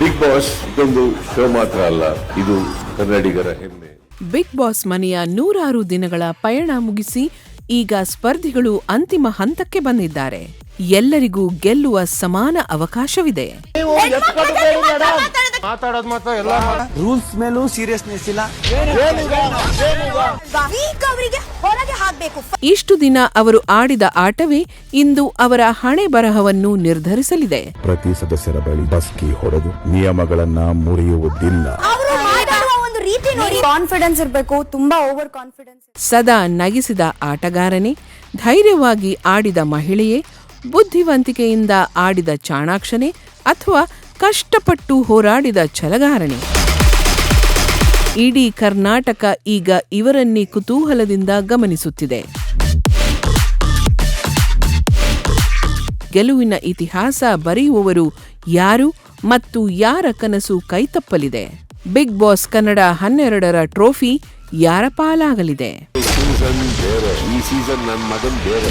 Big boss ಇದೊಂದು show ಮಾತ್ರ ಅಲ್ಲ, ಇದು ಕನ್ನಡಿಗರ ಹೆಮ್ಮೆ. ಬಿಗ್ ಬಾಸ್ ಮನೆಯ 106 ದಿನಗಳ ಪಯಣ ಮುಗಿಸಿ ಈಗ ಸ್ಪರ್ಧಿಗಳು ಅಂತಿಮ ಹಂತಕ್ಕೆ ಬಂದಿದ್ದಾರೆ. ಎಲ್ಲರಿಗೂ ಗೆಲ್ಲುವ ಸಮಾನ ಅವಕಾಶವಿದೆ. ರೂಲ್ಸ್ ಮೇಲೂ ಸೀರಿಯಸ್ನೆಸ್ ಇಲ್ಲ. ಇಷ್ಟು ದಿನ ಅವರು ಆಡಿದ ಆಟವೇ ಇಂದು ಅವರ ಹಣೆ ಬರಹವನ್ನು ನಿರ್ಧರಿಸಲಿದೆ. ಪ್ರತಿ ಸದಸ್ಯರ ಬಳಿ ಬಸ್ಕಿ ಹೊಡೆದು ನಿಯಮಗಳನ್ನ ಮುರಿಯುವುದಿಲ್ಲ. ಕಾನ್ಫಿಡೆನ್ಸ್ ಇರಬೇಕು, ತುಂಬಾ ಓವರ್ ಕಾನ್ಫಿಡೆನ್ಸ್. ಸದಾ ನಗಿಸಿದ ಆಟಗಾರನೇ, ಧೈರ್ಯವಾಗಿ ಆಡಿದ ಮಹಿಳೆಯೇ, ಬುದ್ಧಿವಂತಿಕೆಯಿಂದ ಆಡಿದ ಚಾಣಾಕ್ಷನೇ ಅಥವಾ ಕಷ್ಟಪಟ್ಟು ಹೋರಾಡಿದ ಛಲಗಾರನೇ, ಇಡೀ ಕರ್ನಾಟಕ ಈಗ ಇವರನ್ನೇ ಕುತೂಹಲದಿಂದ ಗಮನಿಸುತ್ತಿದೆ. ಗೆಲುವಿನ ಇತಿಹಾಸ ಬರೆಯುವವರು ಯಾರು ಮತ್ತು ಯಾರ ಕನಸು ಕೈತಪ್ಪಲಿದೆ? ಬಿಗ್ ಬಾಸ್ ಕನ್ನಡ 12ರ ಟ್ರೋಫಿ ಯಾರ ಪಾಲಾಗಲಿದೆ? ಈ ಸೀಸನ್ ನನ್ನ ಮಗನ್ ಬೇರೆ.